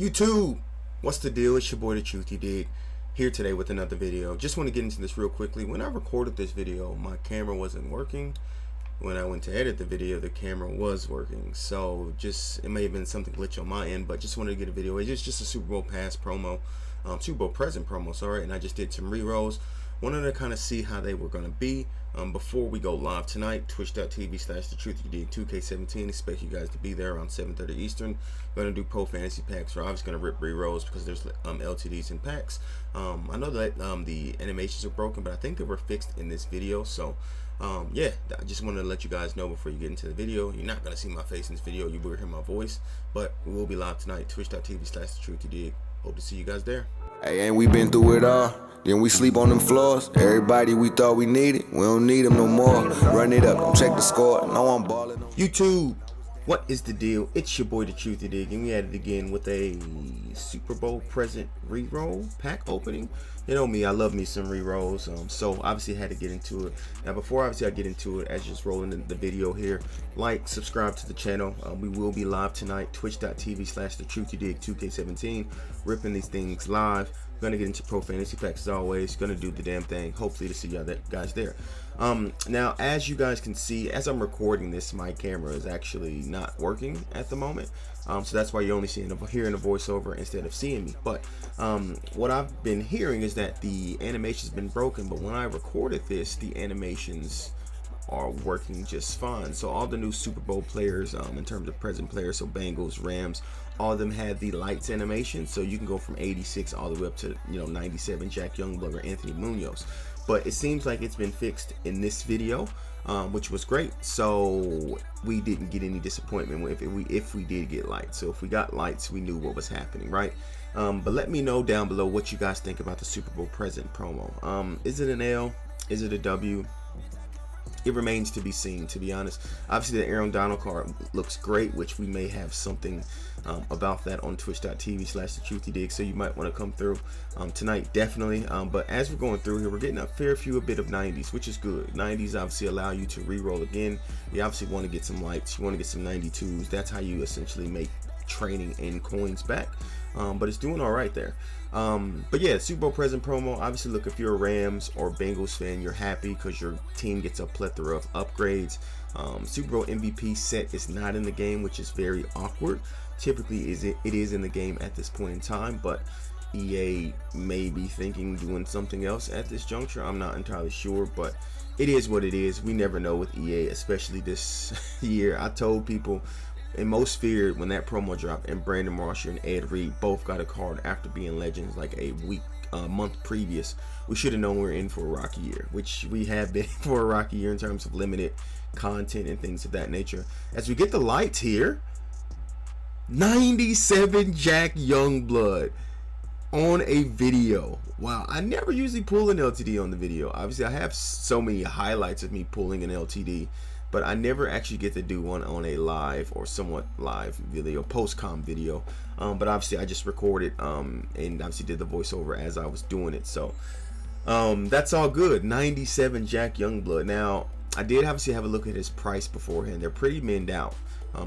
YouTube, what's the deal? It's your boy The Truth You Dig here today with another video. Just want to get into this real quickly. When I recorded this video, my camera wasn't working. When I went to edit the video, the camera was working. So just, it may have been something glitch on my end, but just wanted to get a video. It's just a Super Bowl past promo, Super Bowl present promo, sorry. And I just did some re-rolls. Wanted to kind of see how they were going to be before we go live tonight. Twitch.tv/thetruthyoudid 2K17. Expect you guys to be there around 7:30 Eastern. Going to do pro fantasy packs. We're obviously going to rip re-rolls because there's LTDs and packs. I know that the animations are broken, but I think they were fixed in this video. So yeah, I just wanted to let you guys know before you get into the video. You're not going to see my face in this video. You will hear my voice, but we will be live tonight. Twitch.tv/thetruthyoudid. Hope to see you guys there. Hey, ain't we been through it all? Then we sleep on them floors. Everybody we thought we needed, we don't need them no more. Run it up, don't check the score. No, I'm balling. YouTube, what is the deal? It's your boy The Truth You Dig, and we at it again with a Super Bowl present re-roll pack opening. You know me, I love me some re-rolls, so obviously I had to get into it. Now before obviously I get into it, as just rolling the video here, like, subscribe to the channel. We will be live tonight, twitch.tv/thetruthyoudid 2K17, ripping these things live. Gonna get into pro fantasy packs as always. Gonna do the damn thing. Hopefully to see y'all guys there. Now as you guys can see, as I'm recording this, my camera is actually not working at the moment. So that's why you're only hearing a voiceover instead of seeing me. But what I've been hearing is that the animation's been broken, but when I recorded this, the animations are working just fine. So all the new Super Bowl players, in terms of present players, so Bengals, Rams, all of them had the lights animation, so you can go from 86 all the way up to 97 Jack Youngblood or Anthony Munoz. But it seems like it's been fixed in this video, which was great. So we didn't get any disappointment if we did get lights. So if we got lights, we knew what was happening, right? But let me know down below what you guys think about the Super Bowl present promo. Is it an L? Is it a W? It remains to be seen, to be honest. Obviously the Aaron Donald card looks great, which we may have something about that on twitch.tv/thetruthyoudid, so you might want to come through tonight, definitely. But as we're going through here, we're getting a bit of 90s, which is good. 90s obviously allow you to re-roll again. You obviously want to get some lights, you want to get some 92s. That's how you essentially make training and coins back. But it's doing all right there. But yeah, Super Bowl present promo. Obviously, look, if you're a Rams or Bengals fan, you're happy because your team gets a plethora of upgrades. Super Bowl MVP set is not in the game, which is very awkward. Typically, it is in the game at this point in time, but EA may be thinking doing something else at this juncture. I'm not entirely sure, but it is what it is. We never know with EA, especially this year. I told people, and most feared when that promo dropped, and Brandon Marshall and Ed Reed both got a card after being legends like a month previous. We should have known we were in for a rocky year, which we have been for a rocky year in terms of limited content and things of that nature. As we get the lights here, 97 Jack Youngblood on a video. Wow, I never usually pull an LTD on the video. Obviously I have so many highlights of me pulling an LTD, but I never actually get to do one on a live or somewhat live video, post-com video. But obviously I just recorded and obviously did the voiceover as I was doing it. So that's all good. 97 Jack Youngblood. Now, I did obviously have a look at his price beforehand. They're pretty minned out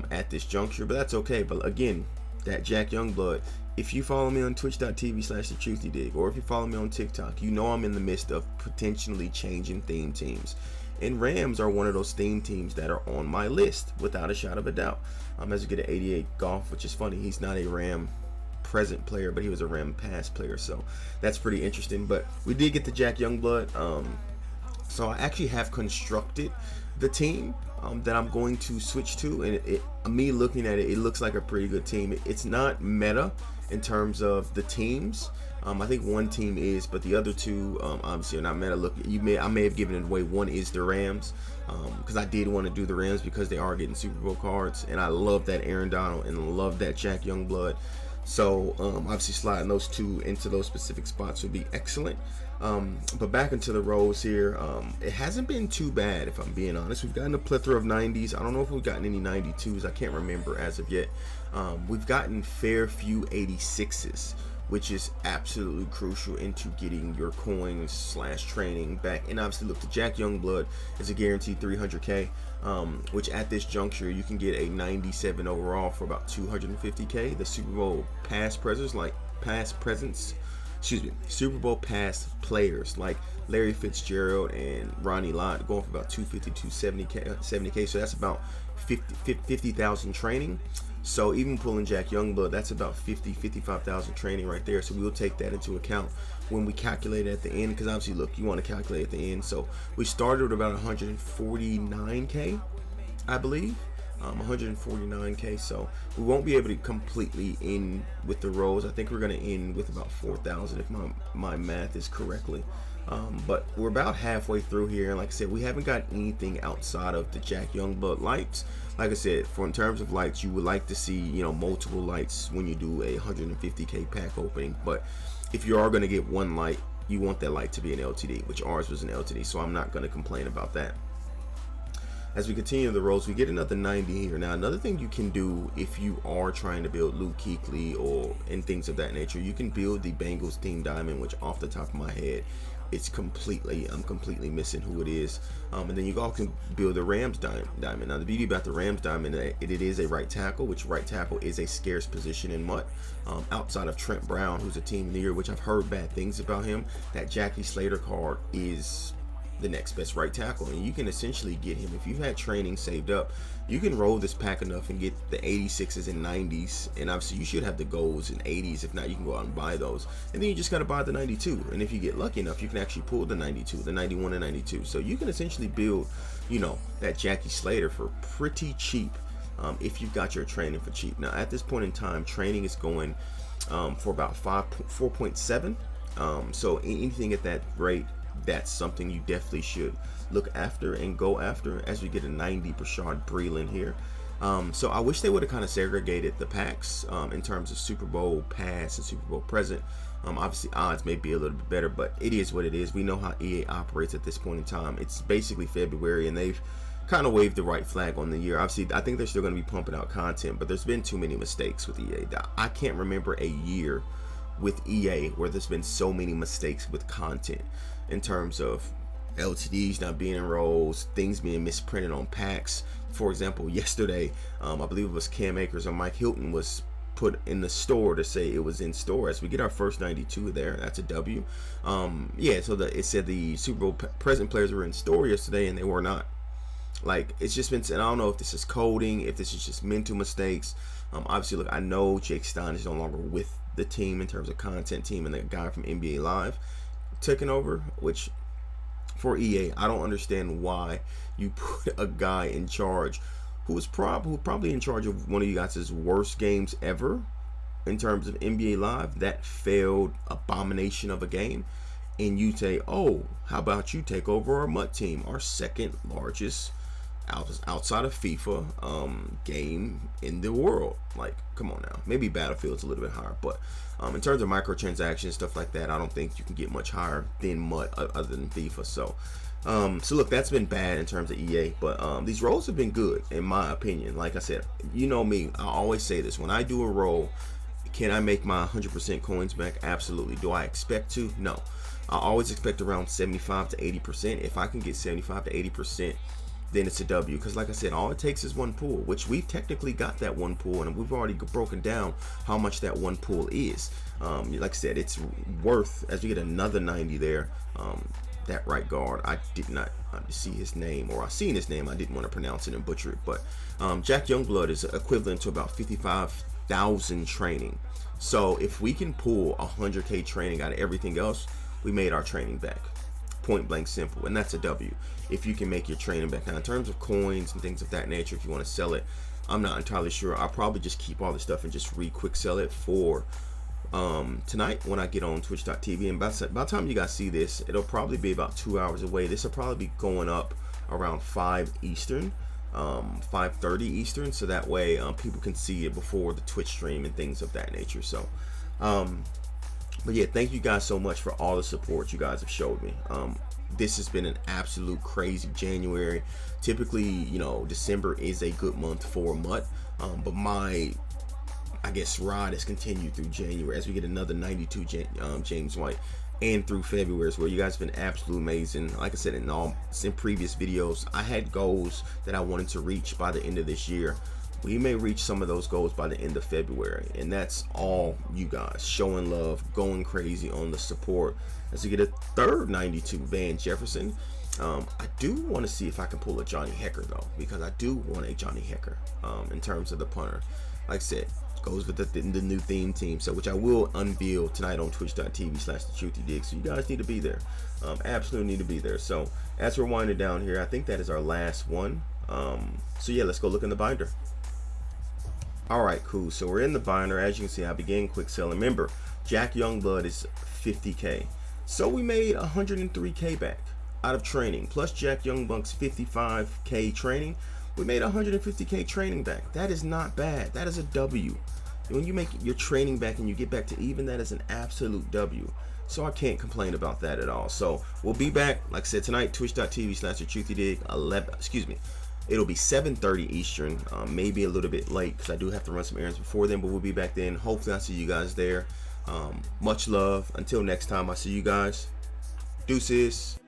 at this juncture, but that's okay. But again, that Jack Youngblood, if you follow me on twitch.tv/thetruthyoudid, or if you follow me on TikTok, you know I'm in the midst of potentially changing theme teams. And Rams are one of those theme teams that are on my list, without a shadow of a doubt. As we get an 88 Goff, which is funny. He's not a Ram present player, but he was a Ram past player. So that's pretty interesting. But we did get the Jack Youngblood. So I actually have constructed the team that I'm going to switch to. And me looking at it, it looks like a pretty good team. It's not meta in terms of the teams. I think one team is, but the other two obviously are not meta. Look, I may have given it away. One is the Rams, because I did want to do the Rams because they are getting Super Bowl cards, and I love that Aaron Donald and love that Jack Youngblood. So obviously sliding those two into those specific spots would be excellent. But back into the rows here, it hasn't been too bad, if I'm being honest. We've gotten a plethora of 90s. I don't know if we've gotten any 92s. I can't remember as of yet. We've gotten fair few 86s, which is absolutely crucial into getting your coins slash training back. And obviously, look, the Jack Youngblood is a guaranteed 300k, which at this juncture you can get a 97 overall for about 250k. The Super Bowl Super Bowl past players like Larry Fitzgerald and Ronnie Lott going for about 250 70k. So that's about 50,000 training. So even pulling Jack Youngblood, that's about 55,000 training right there. So we'll take that into account when we calculate at the end, because obviously, look, you want to calculate at the end. So we started with about 149k, I believe. 149k, so we won't be able to completely end with the rolls. I think we're going to end with about 4,000 if my math is correctly. But we're about halfway through here, and like I said, we haven't got anything outside of the Jack Youngblood lights. Like I said, in terms of lights, you would like to see, multiple lights when you do a 150k pack opening. But if you are going to get one light, you want that light to be an LTD, which ours was an LTD, so I'm not going to complain about that. As we continue the rolls, we get another 90 here. Now, another thing you can do if you are trying to build Luke Kuechly and things of that nature, you can build the Bengals team diamond, which off the top of my head, I'm completely missing who it is. And then you all can build the Rams diamond. Now, the beauty about the Rams diamond, it is a right tackle, which right tackle is a scarce position in MUT. Outside of Trent Brown, who's a team of the year, which I've heard bad things about him, that Jackie Slater card is the next best right tackle, and you can essentially get him if you've had training saved up. You can roll this pack enough and get the 86s and 90s, and obviously you should have the golds and 80s. If not, you can go out and buy those, and then you just got to buy the 92. And if you get lucky enough, you can actually pull the 92, the 91 and 92. So you can essentially build that Jackie Slater for pretty cheap, if you've got your training for cheap. Now at this point in time, training is going for about 4.7. So anything at that rate, that's something you definitely should look after and go after. As we get a 90 Bashaud Breeland here. So I wish they would have kind of segregated the packs in terms of Super Bowl past and Super Bowl present. Obviously odds may be a little bit better, but it is what it is. We know how EA operates at this point in time. It's basically February, and they've kind of waved the right flag on the year. Obviously, I think they're still going to be pumping out content, but there's been too many mistakes with EA. I can't remember a year with EA where there's been so many mistakes with content in terms of LTDs not being in rolls, things being misprinted on packs. For example, yesterday, I believe it was Cam Akers or Mike Hilton was put in the store to say it was in store. As we get our first 92 there, that's a W. So it said the Super Bowl present players were in store yesterday, and they were not. Like, it's just been, and I don't know if this is coding, if this is just mental mistakes. Obviously, look, I know Jake Stein is no longer with the team in terms of content team, and the guy from NBA Live taking over, which for EA, I don't understand why you put a guy in charge who was probably in charge of one of you guys' worst games ever in terms of NBA Live, that failed abomination of a game, and you say, oh, how about you take over our MUT team, our second largest outside of FIFA game in the world. Like, come on now. Maybe Battlefield's a little bit higher, but in terms of microtransactions, stuff like that, I don't think you can get much higher than MUT other than FIFA. So look, that's been bad in terms of EA, but these rolls have been good in my opinion. Like I said, you know me, I always say this: when I do a roll, can I make my 100% coins back? Absolutely. Do I expect to? No. I always expect around 75 to 80%. If I can get 75 to 80%, then it's a W, because like I said, all it takes is one pool, which we've technically got that one pool, and we've already broken down how much that one pool is. Like I said, it's worth, as we get another 90 there, that right guard, I did not see his name, or I seen his name, I didn't want to pronounce it and butcher it, but Jack Youngblood is equivalent to about 55,000 training. So if we can pull 100k training out of everything else, we made our training back. Point blank simple, and that's a W if you can make your training back. Now in terms of coins and things of that nature, if you want to sell it, I'm not entirely sure. I'll probably just keep all the stuff and just quick sell it for tonight when I get on twitch.tv, and by the time you guys see this, it'll probably be about 2 hours away. This will probably be going up around 5 Eastern, 5:30 Eastern, so that way people can see it before the Twitch stream and things of that nature. So but yeah, thank you guys so much for all the support you guys have showed me. This has been an absolute crazy January. Typically, December is a good month for MUT, but my I guess rod has continued through January as we get another 92 James White, and through February as well. You guys have been absolutely amazing. Like I said in previous videos, I had goals that I wanted to reach by the end of this year. We may reach some of those goals by the end of February, and that's all you guys showing love, going crazy on the support as we get a third 92 Van Jefferson. I do want to see if I can pull a Johnny Hekker though, because I do want a Johnny Hekker in terms of the punter. Like I said, goes with the new theme team, so which I will unveil tonight on twitch.tv/thetruthydig. So you guys need to be there. Absolutely need to be there. So as we're winding down here, I think that is our last one. So yeah, let's go look in the binder. All right, cool. So we're in the binder. As you can see, I began quick selling. Remember, Jack Youngblood is 50K. So we made 103K back out of training. Plus Jack Youngblood's 55K training. We made 150K training back. That is not bad. That is a W. When you make your training back and you get back to even, that is an absolute W. So I can't complain about that at all. So we'll be back, like I said, tonight, twitch.tv/thetruthydig. It'll be 7:30 Eastern, maybe a little bit late because I do have to run some errands before then, but we'll be back then. Hopefully I'll see you guys there. Much love. Until next time, I'll see you guys. Deuces.